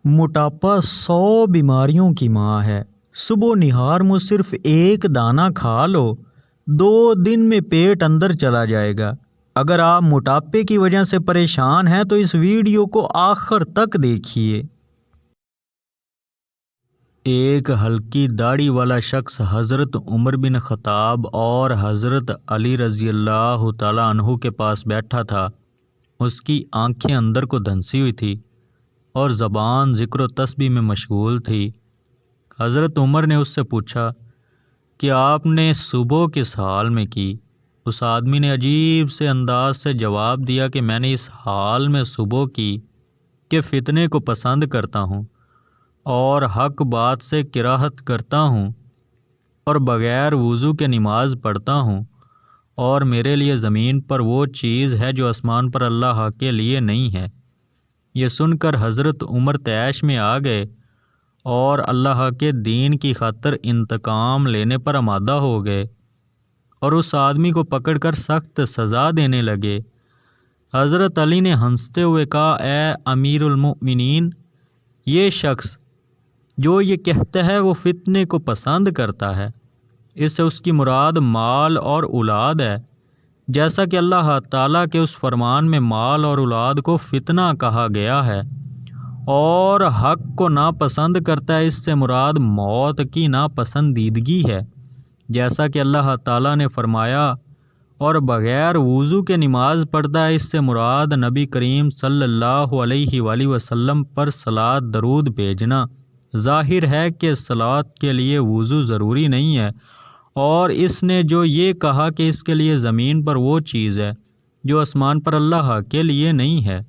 موٹاپا 100 بیماریوں کی ماں ہے۔ صبح نہار میں صرف ایک دانہ کھا لو، 2 دن میں پیٹ اندر چلا جائے گا۔ اگر آپ موٹاپے کی وجہ سے پریشان ہیں تو اس ویڈیو کو آخر تک دیکھیے۔ ایک ہلکی داڑھی والا شخص حضرت عمر بن خطاب اور حضرت علی رضی اللہ تعالیٰ عنہ کے پاس بیٹھا تھا۔ اس کی آنکھیں اندر کو دھنسی ہوئی تھی اور زبان ذکر و تسبیح میں مشغول تھی۔ حضرت عمر نے اس سے پوچھا کہ آپ نے صبح کس حال میں کی؟ اس آدمی نے عجیب سے انداز سے جواب دیا کہ میں نے اس حال میں صبح کی کہ فتنے کو پسند کرتا ہوں اور حق بات سے کراہت کرتا ہوں اور بغیر وضو کے نماز پڑھتا ہوں، اور میرے لیے زمین پر وہ چیز ہے جو آسمان پر اللہ کے لیے نہیں ہے۔ یہ سن کر حضرت عمر طیش میں آ گئے اور اللہ کے دین کی خاطر انتقام لینے پر آمادہ ہو گئے اور اس آدمی کو پکڑ کر سخت سزا دینے لگے۔ حضرت علی نے ہنستے ہوئے کہا، اے امیر المؤمنین، یہ شخص جو یہ کہتا ہے وہ فتنے کو پسند کرتا ہے، اس سے اس کی مراد مال اور اولاد ہے، جیسا کہ اللہ تعالیٰ کے اس فرمان میں مال اور اولاد کو فتنہ کہا گیا ہے، اور حق کو ناپسند کرتا ہے، اس سے مراد موت کی ناپسندیدگی ہے، جیسا کہ اللہ تعالیٰ نے فرمایا، اور بغیر وضو کے نماز پڑھتا ہے، اس سے مراد نبی کریم صلی اللہ علیہ وآلہ وسلم پر صلاۃ درود بھیجنا۔ ظاہر ہے کہ صلاۃ کے لیے وضو ضروری نہیں ہے، اور اس نے جو یہ کہا کہ اس کے لیے زمین پر وہ چیز ہے جو آسمان پر اللہ کے لیے نہیں ہے،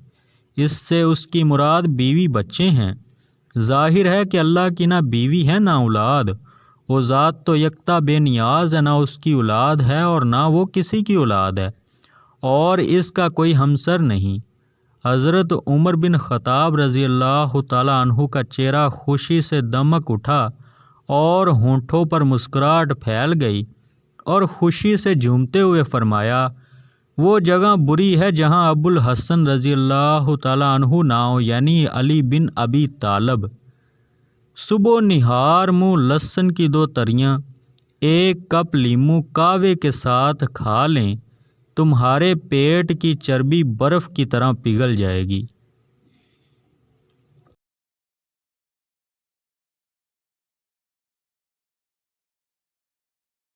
اس سے اس کی مراد بیوی بچے ہیں۔ ظاہر ہے کہ اللہ کی نہ بیوی ہے نہ اولاد، وہ ذات تو یکتا بے نیاز ہے، نہ اس کی اولاد ہے اور نہ وہ کسی کی اولاد ہے، اور اس کا کوئی ہمسر نہیں۔ حضرت عمر بن خطاب رضی اللہ تعالیٰ عنہ کا چہرہ خوشی سے دمک اٹھا اور ہونٹوں پر مسکراہٹ پھیل گئی، اور خوشی سے جھومتے ہوئے فرمایا، وہ جگہ بری ہے جہاں ابو الحسن رضی اللہ تعالیٰ عنہ نہ ہو، یعنی علی بن ابی طالب۔ صبح نہار منہ لہسن کی 2 تریاں، 1 کپ لیموں قہوے کے ساتھ کھا لیں، تمہارے پیٹ کی چربی برف کی طرح پگھل جائے گی۔